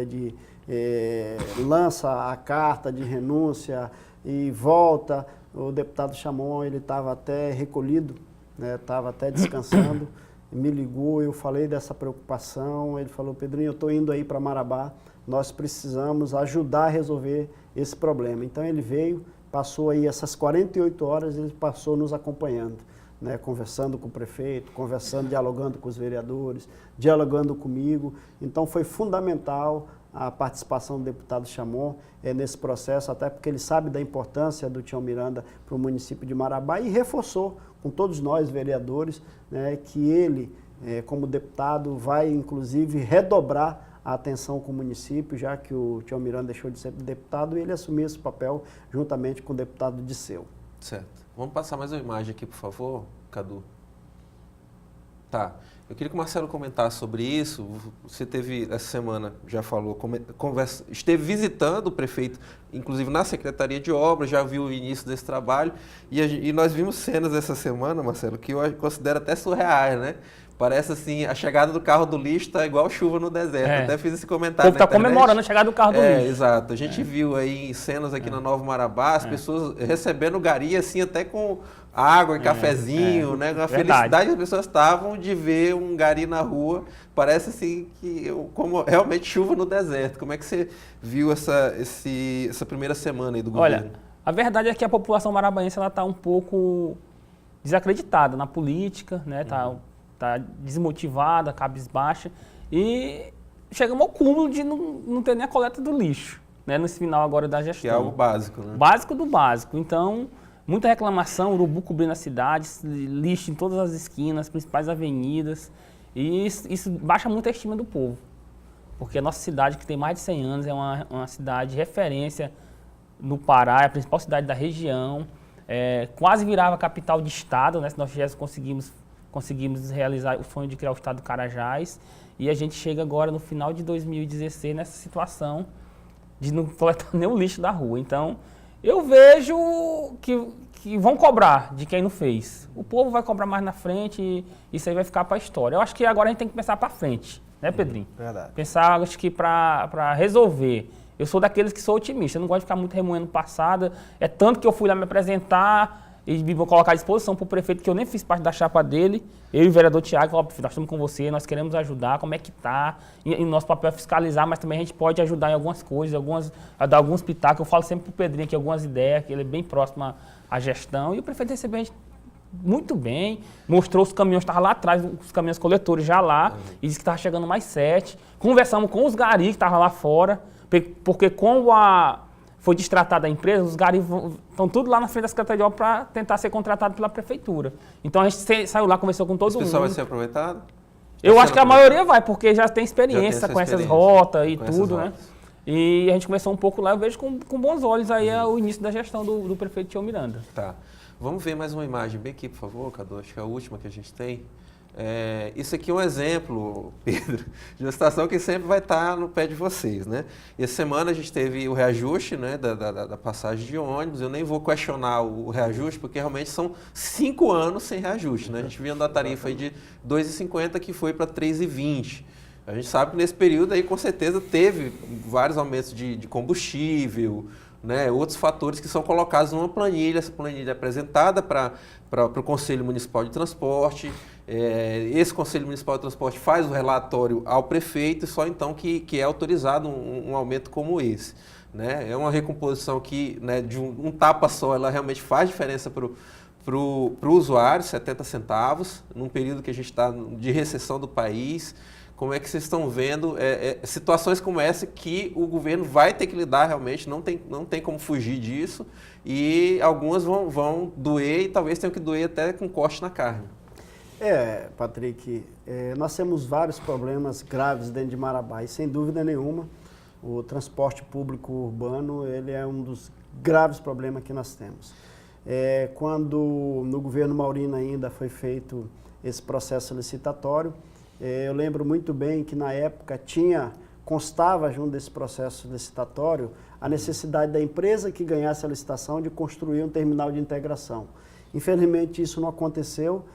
lança a carta de renúncia, e volta, o deputado Chamon, ele estava até recolhido, estava até descansando, me ligou, eu falei dessa preocupação, ele falou, Pedrinho, eu estou indo aí para Marabá, nós precisamos ajudar a resolver esse problema. Então ele veio, passou aí essas 48 horas, ele passou nos acompanhando, né, conversando com o prefeito, conversando, dialogando com os vereadores, dialogando comigo. Então foi fundamental a participação do deputado Chamon nesse processo, até porque ele sabe da importância do Tião Miranda para o município de Marabá e reforçou com todos nós, vereadores, né, que ele, como deputado, vai inclusive redobrar a atenção com o município, já que o Tião Miranda deixou de ser deputado e ele assumiu esse papel juntamente com o deputado Disseu. Certo. Vamos passar mais uma imagem aqui, por favor, Cadu. Tá. Eu queria que o Marcelo comentasse sobre isso. Você teve, essa semana, já falou, esteve visitando o prefeito, inclusive na Secretaria de Obras, já viu o início desse trabalho. E nós vimos cenas essa semana, Marcelo, que eu considero até surreais, né? Parece assim, a chegada do carro do lixo está igual chuva no deserto. Até fiz esse comentário. O povo está comemorando a chegada do carro do lixo. Exato. A gente viu aí cenas aqui na Nova Marabá, as pessoas recebendo gari assim, até com água e cafezinho, né? A felicidade que as pessoas estavam de ver um gari na rua. Parece assim que como realmente chuva no deserto. Como é que você viu essa primeira semana aí do governo? Olha, a verdade é que a população marabaense está um pouco desacreditada na política, né? Tá desmotivada, cabisbaixa, e chegamos ao cúmulo de não ter nem a coleta do lixo, né, nesse final agora da gestão. Que é algo básico, né? Básico do básico. Então, muita reclamação, urubu cobrindo as cidades, lixo em todas as esquinas, principais avenidas, e isso baixa muito a estima do povo, porque a nossa cidade, que tem mais de 100 anos, é uma cidade de referência no Pará, é a principal cidade da região, quase virava capital de estado, né, se nós já conseguimos realizar o sonho de criar o estado do Carajás, e a gente chega agora no final de 2016 nessa situação de não coletar nem o lixo da rua. Então, eu vejo que vão cobrar de quem não fez. O povo vai cobrar mais na frente e isso aí vai ficar para a história. Eu acho que agora a gente tem que pensar para frente, né, Pedrinho? Verdade. Pensar, acho que para resolver. Eu sou daqueles que sou otimista, eu não gosto de ficar muito remoendo o passado. É tanto que eu fui lá me apresentar e vou colocar à disposição para o prefeito, que eu nem fiz parte da chapa dele, eu e o vereador Tiago, nós estamos com você, nós queremos ajudar, como é que está, e nosso papel é fiscalizar, mas também a gente pode ajudar em algumas coisas, a dar alguns pitacos. Eu falo sempre para o Pedrinho aqui algumas ideias, que ele é bem próximo à gestão, e o prefeito recebeu a gente muito bem, mostrou os caminhões, estavam lá atrás, os caminhões coletores já lá, e disse que estava chegando mais 7. Conversamos com os garis que estavam lá fora, porque como foi destratada a empresa, os garis estão tudo lá na frente da Secretaria de Obras para tentar ser contratado pela Prefeitura. Então a gente saiu lá, conversou com todo mundo. Esse pessoal vai ser aproveitado? Eu acho que a maioria vai, porque já tem experiência com essas rotas e tudo, né? E a gente conversou um pouco lá, eu vejo com bons olhos aí o início da gestão do prefeito Tião Miranda. Tá. Vamos ver mais uma imagem bem aqui, por favor, Cadu, acho que é a última que a gente tem. Isso aqui é um exemplo, Pedro, de uma situação que sempre vai estar no pé de vocês, né? E essa semana a gente teve o reajuste, né, da passagem de ônibus. Eu nem vou questionar o reajuste, porque realmente são 5 anos sem reajuste, né? A gente vinha da tarifa aí de R$ 2,50 que foi para R$ 3,20. A gente sabe que nesse período aí, com certeza, teve vários aumentos de combustível, né, outros fatores que são colocados numa planilha. Essa planilha é apresentada para o Conselho Municipal de Transporte. Esse Conselho Municipal de Transporte faz o relatório ao prefeito e só então que é autorizado um aumento como esse, né? É uma recomposição que, né, de um tapa só, ela realmente faz diferença para o usuário, 70 centavos, num período que a gente está de recessão do país. Como é que vocês estão vendo situações como essa que o governo vai ter que lidar realmente, não tem como fugir disso, e algumas vão doer e talvez tenham que doer até com corte na carne? Patrick, nós temos vários problemas graves dentro de Marabá e sem dúvida nenhuma o transporte público urbano ele é um dos graves problemas que nós temos. Quando no governo Maurino ainda foi feito esse processo licitatório, eu lembro muito bem que na época constava junto desse processo licitatório a necessidade da empresa que ganhasse a licitação de construir um terminal de integração. Infelizmente isso não aconteceu.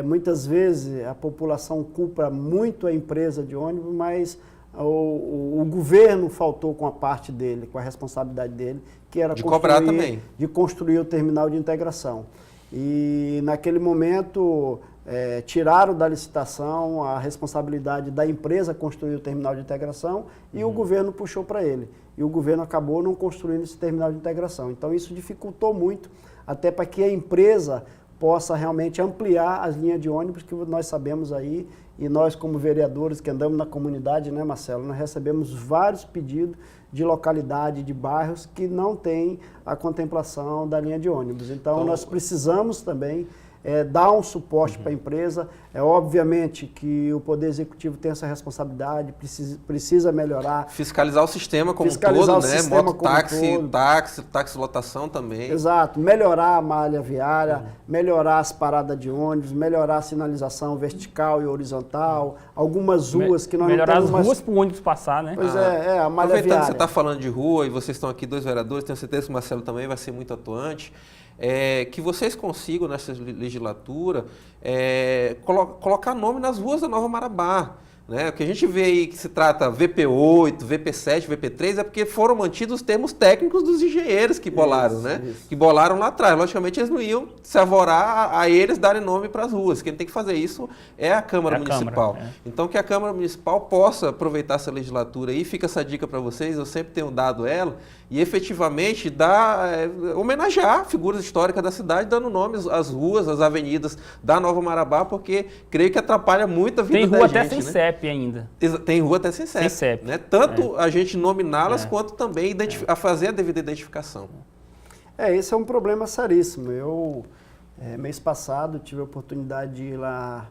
Muitas vezes a população culpa muito a empresa de ônibus, mas o governo faltou com a parte dele, com a responsabilidade dele, que era de construir o terminal de integração. E naquele momento tiraram da licitação a responsabilidade da empresa construir o terminal de integração e o governo puxou para ele. E o governo acabou não construindo esse terminal de integração. Então isso dificultou muito, até para que a empresa possa realmente ampliar as linhas de ônibus, que nós sabemos aí, e nós como vereadores que andamos na comunidade, né, Marcelo, nós recebemos vários pedidos de localidade, de bairros que não tem a contemplação da linha de ônibus. Então nós precisamos também dar um suporte para a empresa. Obviamente que o Poder Executivo tem essa responsabilidade, precisa melhorar. Fiscalizar o sistema como um todo, né? Mototáxi, lotação também. Exato. Melhorar a malha viária, melhorar as paradas de ônibus, melhorar a sinalização vertical e horizontal, algumas ruas que nós melhorar não temos as ruas para o ônibus passar, né? Pois a malha Aproveitando viária. que você está falando de rua e vocês estão aqui 2 vereadores, tenho certeza que o Marcelo também vai ser muito atuante. Que vocês consigam, nessa legislatura, colocar nome nas ruas da Nova Marabá. Né? O que a gente vê aí que se trata VP8, VP7, VP3, é porque foram mantidos os termos técnicos dos engenheiros que bolaram, Isso. Que bolaram lá atrás. Logicamente, eles não iam se avorar a eles darem nome para as ruas. Quem tem que fazer isso é a Câmara Municipal. Então, que a Câmara Municipal possa aproveitar essa legislatura aí, fica essa dica para vocês, eu sempre tenho dado ela, e efetivamente homenagear figuras históricas da cidade, dando nomes às ruas, às avenidas da Nova Marabá, porque creio que atrapalha muito a vida da gente. Tem rua até sem CEP ainda. Tem rua até sem CEP. Sem CEP. Né? Tanto a gente nominá-las, quanto também a fazer a devida identificação. Esse é um problema seríssimo. Eu, mês passado, tive a oportunidade de ir lá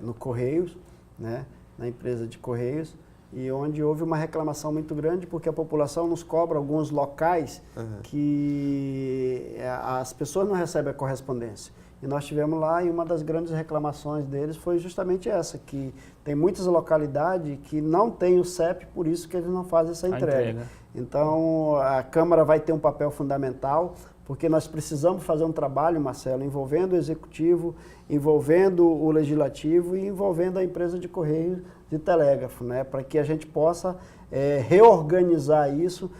no Correios, né, na empresa de Correios, e onde houve uma reclamação muito grande, porque a população nos cobra alguns locais que as pessoas não recebem a correspondência. E nós estivemos lá e uma das grandes reclamações deles foi justamente essa, que tem muitas localidades que não têm o CEP, por isso que eles não fazem essa entrega. Então, a Câmara vai ter um papel fundamental, porque nós precisamos fazer um trabalho, Marcelo, envolvendo o Executivo, envolvendo o Legislativo e envolvendo a empresa de Correio de Telégrafo, né, para que a gente possa reorganizar isso,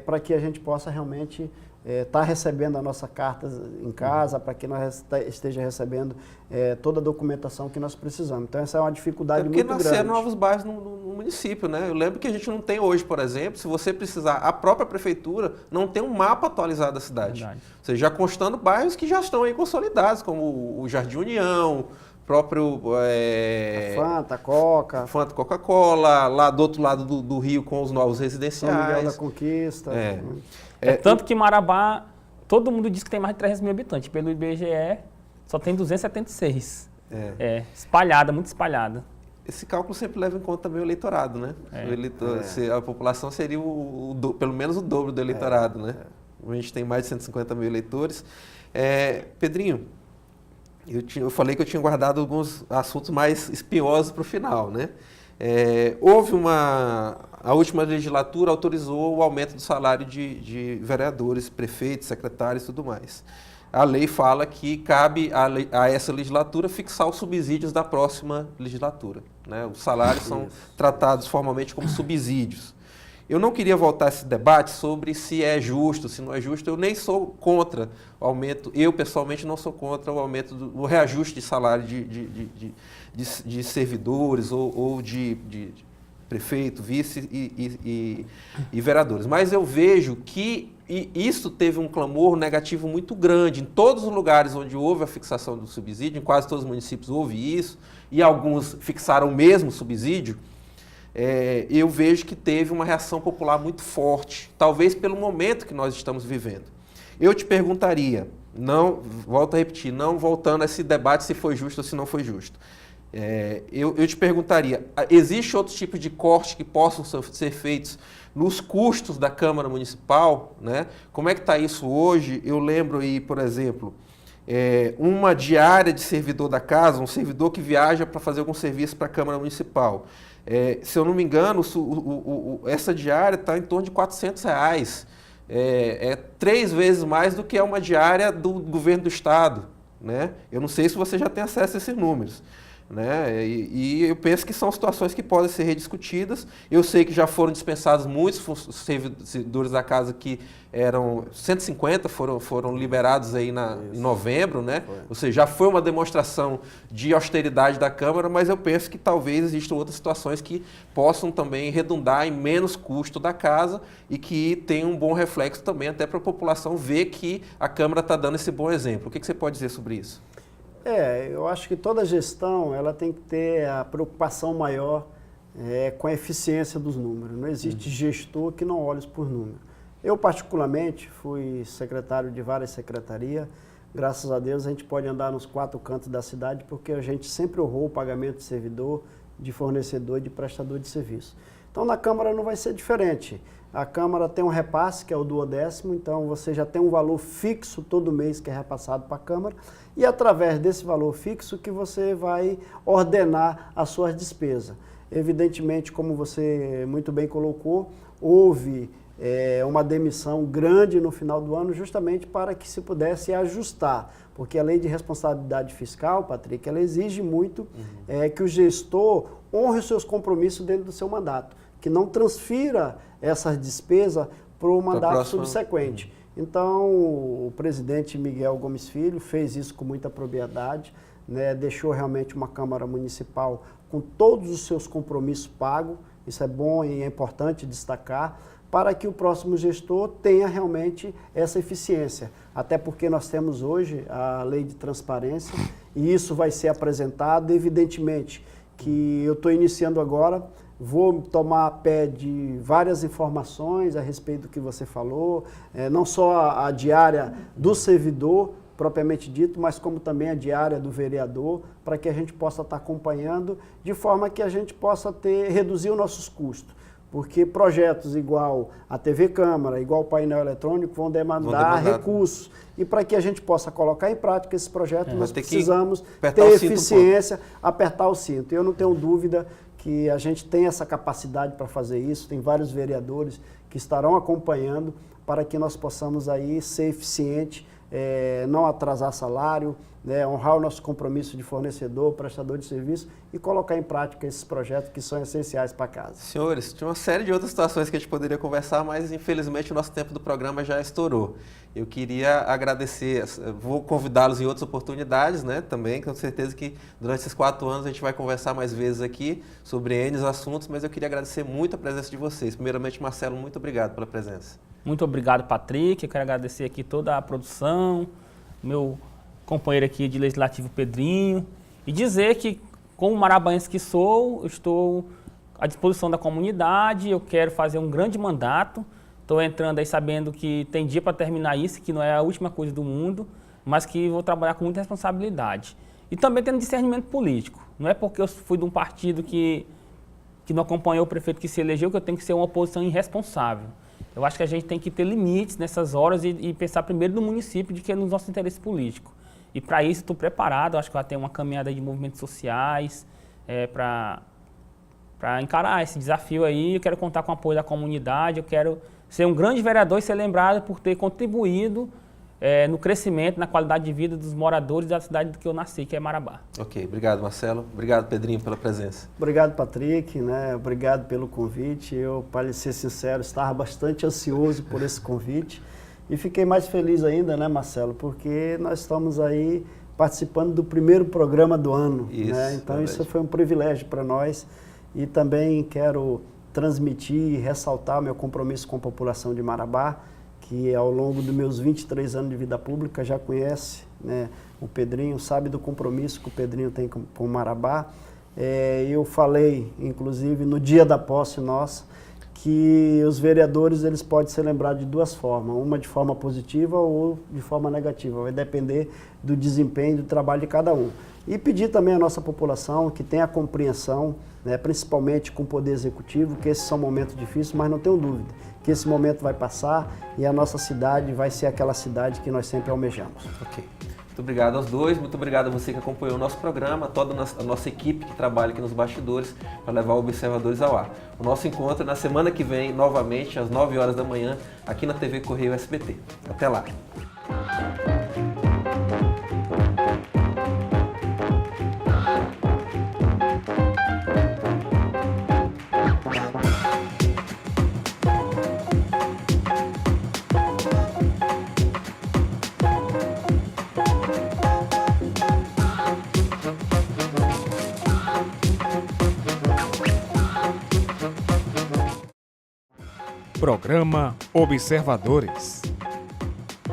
para que a gente possa realmente estar recebendo a nossa carta em casa, para que nós esteja recebendo toda a documentação que nós precisamos. Então, essa é uma dificuldade muito grande. Porque nasceram novos bairros no município, né? Eu lembro que a gente não tem hoje, por exemplo, se você precisar, a própria prefeitura não tem um mapa atualizado da cidade. Verdade. Ou seja, já constando bairros que já estão aí consolidados, como o Jardim União, próprio Fanta, Coca. Fanta, Coca-Cola, lá do outro lado do rio com os novos residenciais. São Miguel da Conquista. Tanto que Marabá, todo mundo diz que tem mais de 300 mil habitantes. Pelo IBGE, só tem 276. Espalhada, muito espalhada. Esse cálculo sempre leva em conta também o eleitorado, né? A população seria pelo menos o dobro do eleitorado, né? A gente tem mais de 150 mil eleitores. Pedrinho, eu falei que eu tinha guardado alguns assuntos mais espinhosos para o final, né? A última legislatura autorizou o aumento do salário de vereadores, prefeitos, secretários e tudo mais. A lei fala que cabe a essa legislatura fixar os subsídios da próxima legislatura, né? Os salários são tratados formalmente como subsídios. Eu não queria voltar a esse debate sobre se é justo, se não é justo. Eu nem sou contra o aumento, eu pessoalmente não sou contra o aumento do reajuste de salário de servidores ou de prefeito, vice e vereadores. Mas eu vejo que isso teve um clamor negativo muito grande. Em todos os lugares onde houve a fixação do subsídio, em quase todos os municípios houve isso, e alguns fixaram o mesmo subsídio, eu vejo que teve uma reação popular muito forte, talvez pelo momento que nós estamos vivendo. Eu te perguntaria, volto a repetir, não voltando a esse debate se foi justo ou se não foi justo. Eu te perguntaria, existe outro tipo de corte que possam ser feitos nos custos da Câmara Municipal, né? Como é que está isso hoje? Eu lembro aí, por exemplo, uma diária de servidor da casa, um servidor que viaja para fazer algum serviço para a Câmara Municipal. Se eu não me engano, essa diária está em torno de R$400. 3 vezes mais do que é uma diária do governo do Estado, né? Eu não sei se você já tem acesso a esses números. né? E eu penso que são situações que podem ser rediscutidas. Eu sei que já foram dispensados muitos servidores da casa que eram 150, foram liberados aí em novembro, né? Ou seja, já foi uma demonstração de austeridade da Câmara, mas eu penso que talvez existam outras situações que possam também redundar em menos custo da casa e que tenham um bom reflexo também até para a população ver que a Câmara está dando esse bom exemplo. O que você pode dizer sobre isso? Eu acho que toda gestão ela tem que ter a preocupação maior com a eficiência dos números. Não existe gestor que não olhe por número. Eu, particularmente, fui secretário de várias secretarias. Graças a Deus, a gente pode andar nos 4 cantos da cidade porque a gente sempre honrou o pagamento de servidor, de fornecedor e de prestador de serviço. Então, na Câmara não vai ser diferente. A Câmara tem um repasse, que é o 12º, então você já tem um valor fixo todo mês que é repassado para a Câmara e através desse valor fixo que você vai ordenar as suas despesas. Evidentemente, como você muito bem colocou, houve uma demissão grande no final do ano justamente para que se pudesse ajustar, porque a lei de responsabilidade fiscal, Patrick, ela exige muito que o gestor honre os seus compromissos dentro do seu mandato, que não transfira essas despesas para o mandato subsequente. Então, o presidente Miguel Gomes Filho fez isso com muita propriedade, né, deixou realmente uma Câmara Municipal com todos os seus compromissos pagos, isso é bom e é importante destacar, para que o próximo gestor tenha realmente essa eficiência. Até porque nós temos hoje a lei de transparência e isso vai ser apresentado, evidentemente, que eu estou iniciando agora, vou tomar pé de várias informações a respeito do que você falou, não só a diária do servidor, propriamente dito, mas como também a diária do vereador, para que a gente possa estar acompanhando, de forma que a gente possa reduzir os nossos custos. Porque projetos igual a TV Câmara, igual o painel eletrônico, vão demandar recursos. E para que a gente possa colocar em prática esse projeto, nós precisamos ter eficiência, apertar o cinto. Eu não tenho dúvida que a gente tem essa capacidade para fazer isso, tem vários vereadores que estarão acompanhando para que nós possamos aí ser eficiente, não atrasar salário, né, honrar o nosso compromisso de fornecedor, prestador de serviço e colocar em prática esses projetos que são essenciais para casa. Senhores, tinha uma série de outras situações que a gente poderia conversar, mas infelizmente o nosso tempo do programa já estourou. Eu queria agradecer, vou convidá-los em outras oportunidades, né, também, com certeza que durante esses 4 anos a gente vai conversar mais vezes aqui sobre N assuntos, mas eu queria agradecer muito a presença de vocês. Primeiramente, Marcelo, muito obrigado pela presença. Muito obrigado, Patrick. Eu quero agradecer aqui toda a produção, meu companheiro aqui de Legislativo, Pedrinho, e dizer que, como marabaense que sou, eu estou à disposição da comunidade, eu quero fazer um grande mandato, estou entrando aí sabendo que tem dia para terminar isso, que não é a última coisa do mundo, mas que vou trabalhar com muita responsabilidade. E também tendo discernimento político. Não é porque eu fui de um partido que não acompanhou o prefeito que se elegeu que eu tenho que ser uma oposição irresponsável. Eu acho que a gente tem que ter limites nessas horas e pensar primeiro no município de que é nos nossos interesses políticos. E para isso estou preparado, acho que vai ter uma caminhada de movimentos sociais para encarar esse desafio aí. Eu quero contar com o apoio da comunidade, eu quero ser um grande vereador e ser lembrado por ter contribuído no crescimento, na qualidade de vida dos moradores da cidade que eu nasci, que é Marabá. Ok, obrigado, Marcelo. Obrigado, Pedrinho, pela presença. Obrigado, Patrick, né? Obrigado pelo convite. Eu, para ser sincero, estava bastante ansioso por esse convite. E fiquei mais feliz ainda, né, Marcelo? Porque nós estamos aí participando do primeiro programa do ano. Isso, né? Então verdade. Isso foi um privilégio para nós. E também quero transmitir e ressaltar o meu compromisso com a população de Marabá, que ao longo dos meus 23 anos de vida pública já conhece, né, o Pedrinho, sabe do compromisso que o Pedrinho tem com Marabá. Eu falei, inclusive, no dia da posse nossa, que os vereadores eles podem ser lembrados de 2 formas, uma de forma positiva ou de forma negativa, vai depender do desempenho e do trabalho de cada um. E pedir também à nossa população que tenha compreensão, né, principalmente com o Poder Executivo, que esses são momentos difíceis, mas não tenho dúvida que esse momento vai passar e a nossa cidade vai ser aquela cidade que nós sempre almejamos. Ok. Muito obrigado aos dois, muito obrigado a você que acompanhou o nosso programa, a toda a nossa equipe que trabalha aqui nos bastidores para levar Observadores ao ar. O nosso encontro é na semana que vem, novamente, às 9 horas da manhã, aqui na TV Correio SBT. Até lá! Programa Observadores.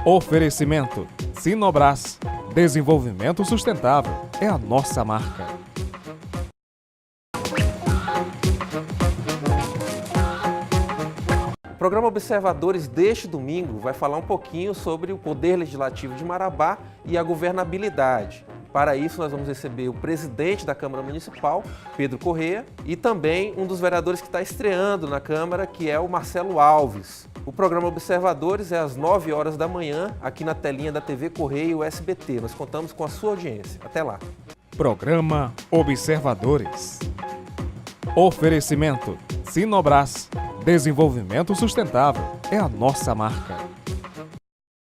Oferecimento Sinobras. Desenvolvimento sustentável é a nossa marca. O programa Observadores deste domingo vai falar um pouquinho sobre o Poder Legislativo de Marabá e a governabilidade. Para isso, nós vamos receber o presidente da Câmara Municipal, Pedro Corrêa, e também um dos vereadores que está estreando na Câmara, que é o Marcelo Alves. O programa Observadores é às 9 horas da manhã, aqui na telinha da TV Correia e o SBT. Nós contamos com a sua audiência. Até lá. Programa Observadores. Oferecimento Sinobras. Desenvolvimento sustentável é a nossa marca.